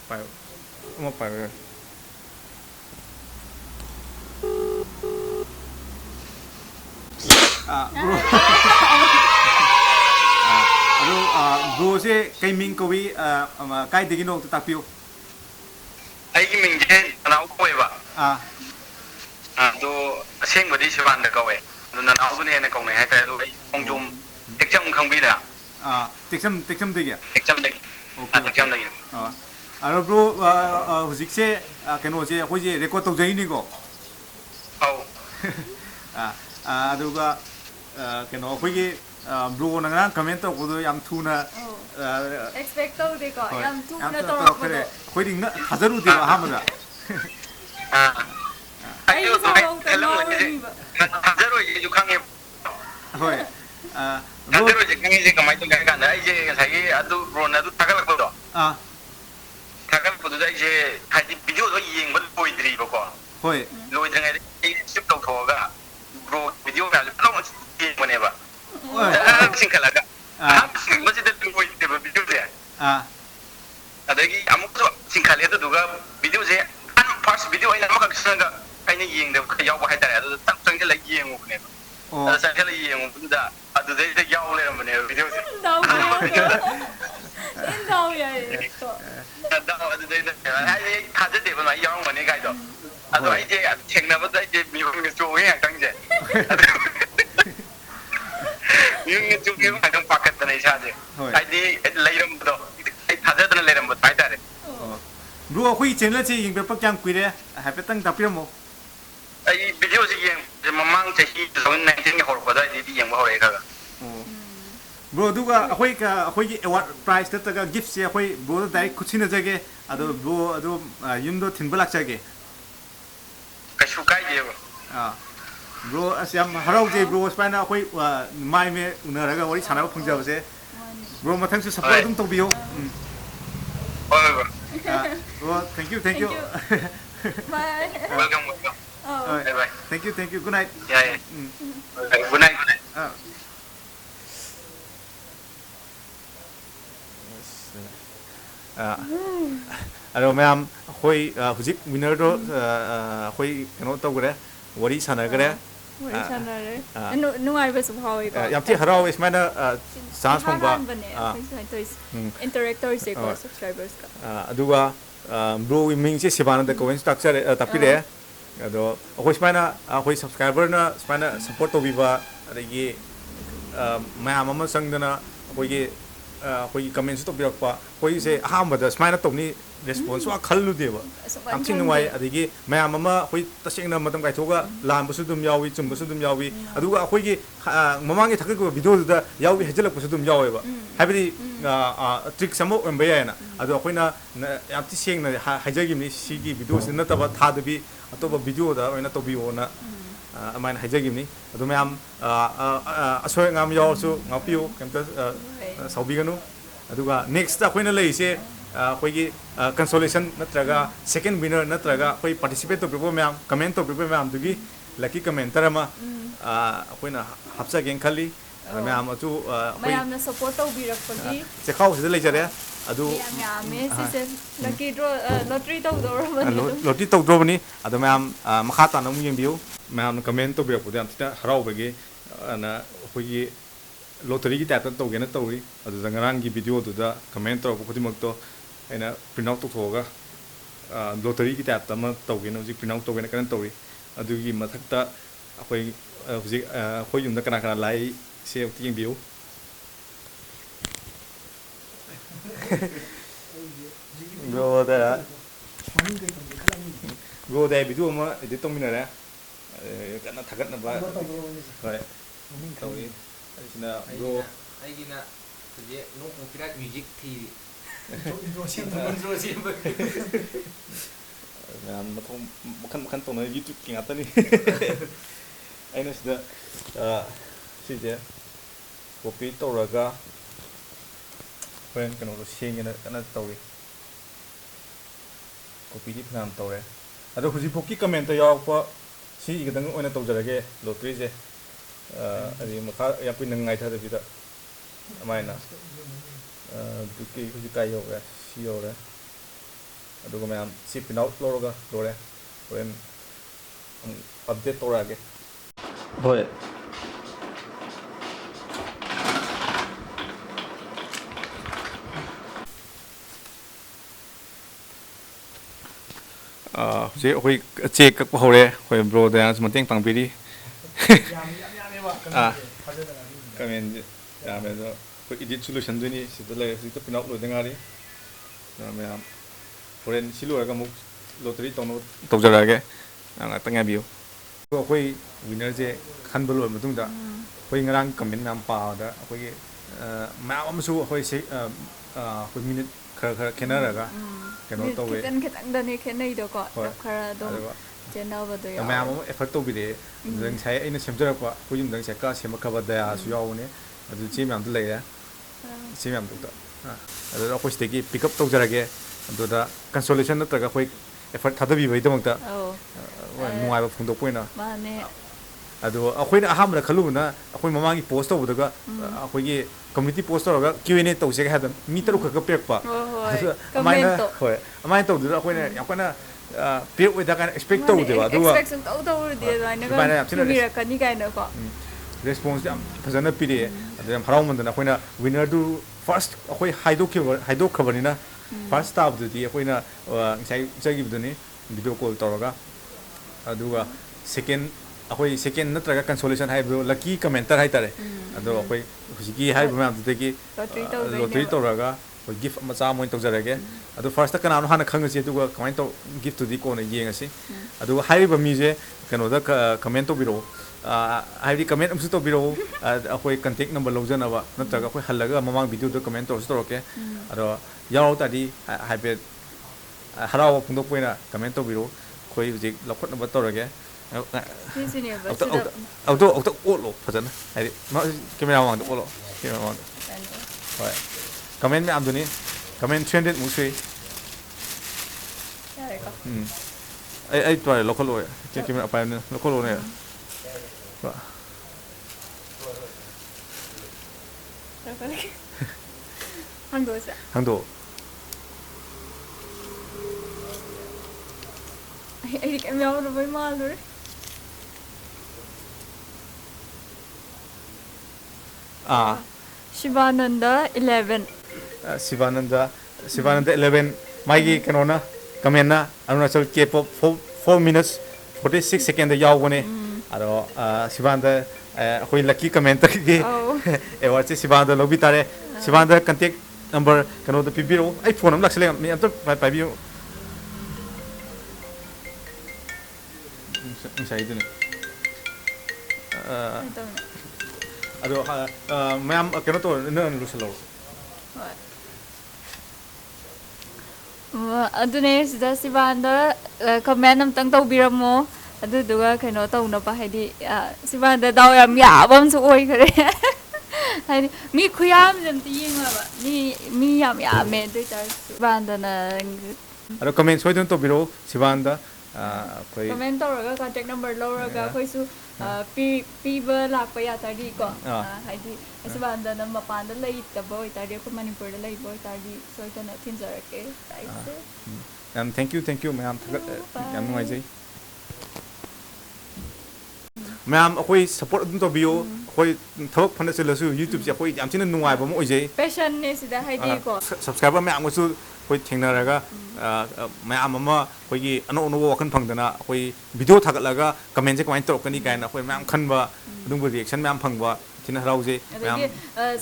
Phải một phải bro sẽ cái mình có bị cái gì nó tập biểu ai cái mình trên nào quay vậy tôi xem vào đi xem bạn được câu ấy rồi nó áo cái này câu này hay phải rồi không dùng tích châm không biết à tích châm gì à tích châm đấy tích châm đấy rồi bro hồi sẽ cái nó sẽ hồi sẽ record tàu giấy đi có aduga cái nó hồi cái bro nang comment tàu có đôi am thu na expect tàu đi có am thu na tàu có đôi hồi đi na 하자루 đi mà ham rồi ai sao cái nó 하자루 이제 육항에 hồi 하자루 이제 강의제 그만 좀 가니까 나 이제 자기 아주 브로나도 다가갔거든 다가갔거든 이제 하지 비디오도 이행 못 보이들이 보고 hồi 로이드가 십 도토가 브로 비디오가 너무 이행만 해봐 싱칼라가 뭐지 됐든 보이는데 뭐 비디오야 아들이 아무것도 싱칼에도 누가 비디오제 한 파스 비디오 아니라 막 쓰는가 아니 이행데 그 야구 할 때에 아주 딱 정말 이행 오네 상태로 이행 온다 아들 이제 야구를 하면 비디오제 인도야 이거 아니 가져 되면 막 야구 많이 가죠 아도 이제 책나보다 이제 미국에 좋아해 강제 미국에 좋아해 가장 바꿨다는 이사지 아이디 레이럼도 가져드는 레이럼도 다이다래 bro hồi channel chỉ những việc chẳng quý đấy hay phải tăng tập biểu mo 이 비디오 지금 mamang 제시 전 나이팅에 걸거다 이 영화 호래 가가 bro 누가 hồi cái award prize đó cái gift sẽ hồi bro đại kuchina jage ado bro ado yumdo thinbalak jage cái cái gì bro asiam harau je bro spana hồi mai me unaraga wari chana phungja base bro mathang su support dum to bio bro thank you bye welcome bye bye thank you good night yeah good night alo ma'am hồi hujik winner do hồi cái nó tàu cái wari sana cái nungai bes bhawi ko yam thi harau is mana sans phong ba interactors ko subscribers ka aduga bro ming se sibana da comment structure tapi de ado khoi mana khoi subscriber na mana support to biba adagi ma mama sangdana khoi comment to birakpa khoi se aham da mana to ni response wa khallu deba am chin wai adigi ma mama khoi tasengna matam kai thoga lam bu sudum yawi chum bu sudum yawi aduga khoi gi mamangi thak ko video da yawi hejelak bu sudum yawi ba habidi trick samo embe yana ado khoina am ti seng na hajagi ni sigi video sin na taba thadabi atoba video da oina tobi ona amain hajagi ni ado mam asoy ngam yaw su ngapiu kemta saubi ganu aduga next ta khoina lei se khoi consolation natraga second winner natraga khoi participate to people ma'am comment to people ma'am dugi lucky commenter ma khoina hapsa gen khali ma'am atu ma'am na support to birak pagi se khau se lei jare adu ma'am me se lucky draw lottery to do lottery to draw ni adu ma'am makha ta nam yeng biu ma'am comment to birak podi anta harau bagi na khoi lottery ki ta to gen to ri adu Ngarang gi video to da comment to ko dimak to aina print out to thoga lottery ki tap tama tawgen hojik print out tawgen kan tawi adugi mathakta akoi hojik khoi yum da kana lai se ting biu go da video ma edit tong minara kana thagat na ba hoi tawi sina go aigina je no copyright music thi Indonesia makan to na YouTube king ata ni aina sida sije copy to raga pen kano lo sing kana tawi copy di phnam tawre ado huji pokki comment yaw pa si gadang oina tawjarage lottery je ꯑꯗꯒꯤ ꯃꯈꯥ ꯌꯥꯝ ꯀꯨꯏꯅ ꯉꯥꯏꯊꯗꯕꯤꯗ ꯑꯗꯨꯃꯥꯏꯅ ꯗꯨꯀꯤ ꯍꯧꯖꯤꯛ ꯀꯥꯏ ꯌꯧꯔꯦ ꯁꯤ ꯌꯧꯔꯦ ꯑꯗꯨꯒ ꯃꯌꯥꯝ ꯁꯤ ꯄ꯭ꯔꯤꯟ ꯑꯥꯎꯠ ꯂꯧꯔꯒ ꯂꯣꯏꯔꯦ ꯍꯣꯔꯦꯟ ꯑꯃꯨꯛ ꯑꯞꯗꯦꯠ ꯇꯧꯔꯛꯑꯒꯦ ꯍꯣꯏ ꯍꯧꯖꯤꯛ ꯑꯩꯈꯣꯏ ꯆꯦꯛ ꯀꯛꯄ ꯍꯧꯔꯦ ꯑꯩꯈꯣꯏ ꯕ꯭ꯔꯣꯗꯅꯁꯨ ꯃꯇꯦꯡ ꯄꯥꯡꯕꯤꯔꯤ ꯀꯃꯦꯟꯁꯦ ꯌꯥꯝꯃꯦ ꯑꯗꯣ ꯑꯩꯈꯣꯏ ꯏꯗꯤꯠꯁꯨ ꯂꯣꯏꯁꯟꯗꯣꯏꯅꯤ ꯁꯤꯗ ꯂꯩꯔꯦ ꯍꯧꯖꯤꯛꯇ ꯄ꯭ꯔꯤꯟ ꯑꯥꯎꯠ ꯂꯣꯏꯗ ꯉꯥꯏꯔꯤ ꯃꯌꯥꯝ ꯍꯣꯔꯦꯟ ꯁꯤ ꯂꯣꯏꯔꯒ ꯑꯃꯨꯛ ꯂꯣꯇꯔꯤ ꯇꯧꯅꯕ ꯇꯧꯖꯔꯛꯑꯒꯦ ꯉꯥꯛꯇꯪ ꯉꯥꯏꯕꯤꯌꯨ ꯑꯩꯈꯣꯏ ꯋꯤꯅꯔꯁꯦ ꯈꯟꯕ ꯂꯣꯏꯔ ꯃꯇꯨꯡꯗ ꯑꯩꯈꯣই ꯉꯔꯥꯡ ꯀꯃꯦꯟ ꯃꯌꯥꯝ ꯄꯥꯕꯗ ꯑꯩꯈꯣꯏꯒꯤ ꯃꯌꯥꯝ ꯑꯃꯁꯨ ꯑꯩꯈꯣꯏ ꯑꯩꯈꯣꯏ ꯃꯤꯅꯤꯠ ꯈꯔ ꯈꯔ ꯈꯦꯠꯅꯔꯒ ꯀꯩꯅꯣ ꯇꯧꯋꯦ ꯈꯤꯇꯪꯗꯅꯦ ꯈꯦꯠꯅꯩꯗꯣꯀꯣ ꯍꯣꯏ ꯈꯔ ꯑꯗꯨꯝ ꯑꯗꯨꯒ ꯆꯦꯟꯅꯕꯗꯣ ꯌꯥꯎꯋꯦ ꯃꯌꯥꯝ ꯑꯃ ꯑꯦꯐꯔꯠ ꯇꯧꯕꯤꯔꯛꯑꯦ ꯑꯗꯨꯗ ꯉꯁꯥꯏ ꯑꯩꯅ ꯁꯦꯝꯖꯔꯛꯄ ꯑꯩꯈꯣꯏ ꯌꯨꯝꯗ ꯉꯁꯥꯏ ꯀꯥ ꯁꯦꯝꯃꯛꯈ꯭ꯔꯕ ꯗꯌꯥꯁꯨ ꯌꯥꯎꯕꯅꯦ ꯑꯗꯨ ꯆꯦ ꯃꯌꯥꯝꯗꯣ ꯂꯩꯔꯦ ꯆꯦ ꯃꯌꯥꯝꯗꯨꯗ ꯑꯗꯨꯗ ꯑꯩꯈꯣꯏ ꯁꯤꯗꯒꯤ ꯄꯤꯛꯑꯞ ꯇꯧꯖꯔꯒꯦ ꯑꯗꯨꯗ ꯀꯟꯁꯣꯂꯦꯁꯟ ꯅꯠꯇ꯭ꯔꯒ ꯑꯩꯈꯣꯏ ꯑꯦꯐꯔꯠ ꯊꯥꯗꯕꯤꯕꯒꯤꯗꯃꯛꯇ ꯅꯨꯡꯉꯥꯏꯕ ꯐꯣꯡꯗꯣꯛꯄ ꯑꯣꯏꯅ ꯃꯥꯅꯦ ꯑꯗꯣ ꯑꯩꯈꯣꯏꯅ ꯑꯍꯥꯟꯕꯗ ꯈꯜꯂꯨꯕꯅ ꯑꯩꯈꯣꯏ ꯃꯃꯥꯡꯒꯤ ꯄꯣꯁ ꯇꯧꯕꯗꯒ ꯑꯩꯈꯣꯏꯒꯤ ꯀꯝꯃ꯭ꯌꯨꯅꯤꯇꯤ ꯄꯣꯁ ꯇꯧꯔꯒ Q&A ꯇꯧꯁꯦꯒ ꯍꯥꯏꯕꯗ ꯃꯤ 3 ꯈꯛꯇ ꯄꯤꯔꯛꯄ ꯑꯗꯨꯒ ꯑꯗꯨꯃꯥꯏꯅ ꯍꯣꯏ ꯑꯗꯨꯃꯥꯏꯅ ꯇꯧꯗꯨꯗ ꯑꯩꯈꯣꯏꯅ ꯌꯥꯝ ꯀꯟꯅ ꯄꯤꯔꯛꯑꯣꯏꯗ ꯀꯥꯏꯅ ꯑꯦꯛꯁꯄꯦꯛ ꯇꯧꯗꯦꯕ ꯑꯗꯨꯒ ꯑꯦꯛꯁꯄꯦꯛ ꯁꯨꯡꯇꯧ ꯇꯧꯔꯨꯗꯦ ꯑꯗꯨꯃꯥꯏꯅ ꯑꯗꯨꯃꯥꯏꯅꯒ ꯌꯥꯝ ꯊꯤꯅ ꯊꯤꯕꯤꯔꯛꯀꯅꯤ ꯀꯥꯏꯅꯀꯣ ꯔꯦꯁꯄꯣꯟꯁ ꯌꯥꯝ ꯐꯖꯅ ꯄꯤꯔꯛꯑꯦ ꯑꯗꯨ ꯌꯥꯝ ꯍꯔꯥꯎꯃꯟꯗꯅ ꯑꯩꯈꯣꯏꯅ ꯋꯤꯅꯔꯗꯨ ꯐꯥꯔꯁ ꯑꯩꯈꯣꯏ ꯍꯥꯏꯗꯣꯛꯈ꯭ꯔꯕꯅꯤꯅ ꯐꯥꯔꯁ ꯇꯥꯕꯗꯨꯗꯤ ꯑꯩꯈꯣꯏꯅ ꯉꯁꯥꯏ ꯆꯠꯈꯤꯕꯗꯨꯅꯤ ꯚꯤꯗꯤꯑꯣ ꯀꯣꯜ ꯇꯧꯔꯒ ꯑꯗꯨꯒ ꯁꯦꯀꯦꯟ ꯑꯩꯈꯣꯏ ꯁꯦꯀꯦꯟ ꯅꯠꯇ꯭ꯔꯒ ꯀꯟꯁꯣꯂꯦꯁꯟ ꯍꯥꯏꯕꯗꯣ ꯂꯛꯀꯤ ꯀꯃꯦꯟꯇꯔ ꯍꯥꯏꯇꯥꯔꯦ ꯑꯗꯣ ꯑꯩꯈꯣꯏ ꯍꯧꯖꯤꯛꯀꯤ ꯍꯥꯏꯔꯤꯕ ꯃꯌꯥꯝꯗꯨꯗꯒꯤ ꯂꯣꯇꯔꯤ ꯇꯧꯔꯒ ꯑꯩꯈꯣꯏ ꯒꯤꯐ ꯃꯆꯥ ꯑꯃ ꯑꯣꯏꯅ ꯇꯧꯖꯔꯒꯦ ꯑꯗꯣ ꯐꯥꯔꯁꯇ ꯀꯅꯥꯅꯣ ꯍꯥꯟꯅ ꯈꯪꯉꯁꯤ ꯑꯗꯨꯒ ꯀꯃꯥꯏꯅ ꯇꯧ ꯒꯤꯐꯇꯨꯗꯤ ꯀꯣꯟꯅ ꯌꯦꯡꯉꯁꯤ ꯑꯗꯨꯒ ꯍꯥꯏꯔꯤꯕ ꯃꯤꯁꯦ ꯀꯩꯅꯣꯗ ꯀꯃꯦꯟ ꯇꯧꯕꯤꯔꯛꯑꯣ ꯍꯥꯏꯕꯗꯤ ꯀꯃꯦꯟ ꯑꯃꯁꯨ ꯇꯧꯕꯤꯔꯛꯎ ꯑꯩꯈꯣꯏ ꯀꯟꯇꯦꯛ ꯅꯝꯕꯔ ꯂꯧꯖꯅꯕ ꯅꯠꯇ꯭ꯔꯒ ꯑꯩꯈꯣꯏ ꯍꯜꯂꯒ ꯃꯃꯥꯡ ꯚꯤꯗꯤꯑꯣꯗ ꯀꯃꯦꯟ ꯇꯧꯔꯁꯨ ꯇꯧꯔꯛꯀꯦ ꯑꯗꯣ ꯌꯥꯎꯔ ꯇꯥꯔꯗꯤ ꯍꯥꯏꯐꯦꯠ ꯍꯔꯥꯎꯕ ꯐꯣꯡꯗꯣꯛꯄ ꯑꯣꯏꯅ ꯀꯃꯦꯟ ꯇꯧꯕꯤꯔꯛꯎ ꯑꯩꯈꯣꯏ ꯍꯧꯖꯤꯛ ꯂꯧꯈꯠꯅꯕ ꯇꯧꯔꯒꯦ ꯑꯧꯇ ꯑꯣꯠꯂꯣ ꯐꯖꯅ ꯍꯥꯏꯗꯤ ꯀꯦꯃꯦꯔꯥ ꯃꯃꯥꯡꯗ ꯑꯣꯠꯂꯣ ꯀꯦꯃꯦꯔꯥ ꯃꯃꯥꯡꯗ ꯍꯣꯏ ꯀꯃꯦꯟ ꯃꯌꯥꯝꯗꯨꯅꯤ ꯀꯃꯦꯟ 300 ꯃꯨꯛ ꯁꯨꯏ ꯑꯩ ꯇꯣꯏꯂꯦꯠ ꯂꯧꯈꯠꯂꯣꯏ ꯀꯦꯃꯦꯔꯥ ꯄꯥꯏꯕꯅꯤꯅ ꯂꯧꯈꯠꯂꯣꯅꯦ ꯍꯥꯡꯗꯣꯛꯑꯁꯦ ꯍꯥꯡꯗꯣꯛꯑꯣ ꯑꯩꯗꯤ ꯀꯩꯝ ꯌꯥꯎꯗꯕꯩ ꯃꯥꯜꯂꯨꯔꯦ shivananda 11 Sivananda 11 माइगी कनोना कमेन्ना Arunachal K-pop 4 minutes 46 seconds दा यावगने अरो शिवानंद अखोई लकी कमेंट की एवार्ड से शिवानंद लोबी तारे शिवानंद कांटेक्ट नंबर कनो द पिबिरो आई फोन हम लक्सले मी अंत पाइबियो साइदने अदो मैम कनो तो न लुसलो ꯑꯗꯨꯅꯦ ꯁꯤꯗ ꯁꯤꯕꯥꯟꯗ ꯀꯃꯦꯟ ꯑꯝꯇꯪ ꯇꯧꯕꯤꯔꯝꯃꯣ ꯑꯗꯨꯗꯨꯒ ꯀꯩꯅꯣ ꯇꯧꯅꯕ ꯍꯥꯏꯗꯤ ꯁꯤꯕꯥꯟꯗ ꯗꯥꯎ ꯌꯥꯝ ꯌꯥꯕ ꯑꯃꯁꯨ ꯑꯣꯏꯈꯔꯦ ꯍꯥꯏꯗꯤ ꯃꯤ ꯈꯨꯌꯥꯝꯁꯦ ꯑꯝꯇ ꯌꯦꯡꯉꯕ ꯃꯤ ꯌꯥꯝ ꯌꯥꯝꯃꯦ ꯑꯗꯨ ꯑꯣꯏꯇꯥꯔꯁꯨ ꯁꯤꯕꯥꯟꯗꯅ ꯑꯗꯣ ꯀꯃꯦꯟ ꯁꯣꯏꯗꯅ ꯇꯧꯕꯤꯔꯛꯎ ꯁꯤꯕꯥꯟꯗ ꯑꯩꯈꯣꯏ ꯀꯃꯦꯟ ꯇꯧꯔꯒ ꯀꯟꯇꯦꯛ ꯅꯝꯕꯔ ꯂꯧꯔꯒ ꯑꯩꯈꯣꯏꯁꯨ ꯄꯤꯕ ꯂꯥꯛꯄ ꯌꯥꯇꯥꯔꯗꯤꯀꯣ ꯍꯥꯏꯗꯤ ꯁꯤꯕꯥꯟꯗꯅ ꯃꯄꯥꯟꯗ ꯂꯩꯇꯕ ꯑꯣꯏꯇꯥꯔꯗꯤ ꯑꯩꯈꯣꯏ ꯃꯅꯤꯄꯨꯔꯗ ꯂꯩꯕ ꯑꯣꯏꯇꯥꯔꯗꯤ ꯁꯣꯏꯗꯅ ꯊꯤꯟꯖꯔꯛꯀꯦ ꯌꯥꯝ ꯊꯦꯡꯛ ꯌꯨ ꯃꯌꯥꯝ ꯌꯥꯝ ꯅꯨꯡꯉꯥꯏꯖꯩ ꯃꯌꯥꯝ ꯑꯩꯈꯣꯏ ꯁꯞꯄꯣꯔꯠ ꯑꯗꯨꯝ ꯇꯧꯕꯤꯌꯨ ꯑꯩꯈꯣꯏ ꯊꯕꯛ ꯐꯅ ꯆꯠꯂꯁꯨ ꯌꯨꯇ꯭ꯌꯨꯕꯁꯦ ꯑꯩꯈꯣꯏ ꯌꯥꯝ ꯊꯤꯅ ꯅꯨꯡꯉꯥꯏꯕ ꯑꯃ ꯑꯣꯏꯖꯩ ꯄꯦꯁꯟꯅꯦ ꯁꯤꯗ ꯍꯥꯏꯗꯤꯀꯣ ꯁꯕꯁꯀ꯭ꯔꯥꯏꯕꯔ ꯃꯌꯥꯝꯒꯁꯨ ꯑꯩꯈꯣꯏ ꯊꯦꯡꯅꯔꯒ ꯃꯌꯥꯝ ꯑꯃ ꯑꯩꯈꯣꯏꯒꯤ ꯑꯅꯧ ꯑꯅꯧꯕ ꯋꯥꯈꯜ ꯐꯪꯗꯅ ꯑꯩꯈꯣꯏ ꯚꯤꯗꯤꯑꯣ ꯊꯥꯒꯠꯂꯒ ꯀꯃꯦꯟꯁꯦ ꯀꯃꯥꯏꯅ ꯇꯧꯔꯛꯀꯅꯤ ꯀꯥꯏꯅ ꯑꯩꯈꯣꯏ ꯃꯌꯥꯝ ꯈꯟꯕ ꯑꯗꯨꯒꯨꯝꯕ ꯔꯤꯑꯦꯛꯁꯟ ꯃꯌꯥꯝ ꯐꯪꯕ ꯊꯤꯅ ꯍꯔꯥꯎꯖꯩ ꯑꯗꯒꯤ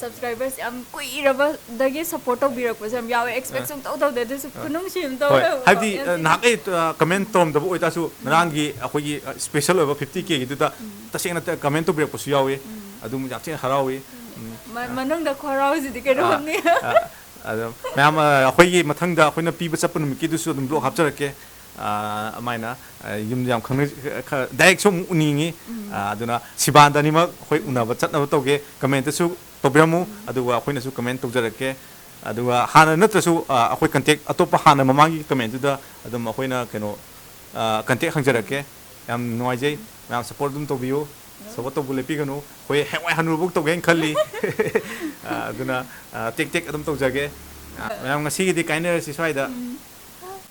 ꯁꯕꯁꯀ꯭ꯔꯥꯏꯕꯔꯁ ꯌꯥꯝ ꯀꯨꯏꯔꯕꯗꯒꯤ ꯁꯞꯄꯣꯔꯠ ꯇꯧꯕꯤꯔꯛꯄꯁꯨ ꯌꯥꯝ ꯌꯥꯎꯋꯦ ꯑꯦꯛꯁꯄꯦꯛ ꯁꯨꯡꯇꯧ ꯇꯧꯗꯦ ꯑꯗꯨꯁꯨ ꯈꯨꯅꯨꯡꯁꯤ ꯑꯃ ꯇꯧꯋꯦ ꯍꯥꯏꯕꯗꯤ ꯅꯍꯥꯛꯀꯩ ꯀꯃꯦꯟ ꯇꯧꯔꯝꯗꯕ ꯑꯣꯏꯇꯥꯔꯁꯨ ꯉꯔꯥꯡꯒꯤ ꯑꯩꯈꯣꯏꯒꯤ ꯁ꯭ꯄꯦꯁꯦꯜ ꯑꯣꯏꯕ 50Kꯒꯤꯗꯨꯗ ꯇꯁꯦꯡꯅ ꯀꯃꯦꯟ ꯇꯧꯕꯤꯔꯛꯄꯁꯨ ꯌꯥꯎꯏ ꯑꯗꯨꯝ ꯌꯥꯝ ꯊꯤꯅ ꯍꯔꯥꯎꯏ ꯃꯅꯨꯡꯗ ꯈꯣꯔꯥꯎꯁꯤꯗꯤ ꯀꯩꯅꯣꯝꯅꯤ ꯑꯗꯣ ꯃꯌꯥꯝ ꯑꯩꯈꯣꯏꯒꯤ ꯃꯊꯪꯗ ꯑꯩꯈꯣꯏꯅ ꯄꯤꯕ ꯆꯠꯄ ꯅꯨꯃꯤꯠꯀꯤꯗꯨꯁꯨ ꯑꯗꯨꯝ ꯕ꯭ꯂꯣꯛ ꯍꯥꯞꯆꯔꯛꯀꯦ ꯑꯗꯨꯃꯥꯏꯅ ꯌꯨꯝꯗ ꯌꯥꯝ ꯈꯪꯅ ꯗꯥꯏꯔꯦꯛꯁꯨ ꯑꯃꯨꯛ ꯎꯅꯤꯡꯉꯤ ꯑꯗꯨꯅ ꯁꯤꯕꯥꯟꯗ ꯑꯅꯤꯃꯛ ꯑꯩꯈꯣꯏ ꯎꯅꯕ ꯆꯠꯅꯕ ꯇꯧꯒꯦ ꯀꯃꯦꯟꯇꯁꯨ ꯇꯧꯕꯤꯔꯝꯃꯨ ꯑꯗꯨꯒ ꯑꯩꯈꯣꯏꯅꯁꯨ ꯀꯃꯦꯟ ꯇꯧꯖꯔꯛꯀꯦ ꯑꯗꯨꯒ ꯍꯥꯟꯅ ꯅꯠꯇ꯭ꯔꯁꯨ ꯑꯩꯈꯣꯏ ꯀꯟꯇꯦꯛ ꯑꯇꯣꯞꯄ ꯍꯥꯟꯅ ꯃꯃꯥꯡꯒꯤ ꯀꯃꯦꯟꯇꯨꯗ ꯑꯗꯨꯝ ꯑꯩꯈꯣꯏꯅ ꯀꯩꯅꯣ ꯀꯟꯇꯦꯛ ꯍꯪꯖꯔꯛꯀꯦ ꯌꯥꯝ ꯅꯨꯡꯉꯥꯏꯖꯩ ꯃꯌꯥꯝ ꯁꯞꯄꯣꯔꯠ ꯑꯗꯨꯝ ꯇꯧꯕꯤꯌꯨ support to bule pi ganu hoi hewai hanu buk to gen khalli aduna tek tek adum to jage mayam ngasi gi di kainer si swai da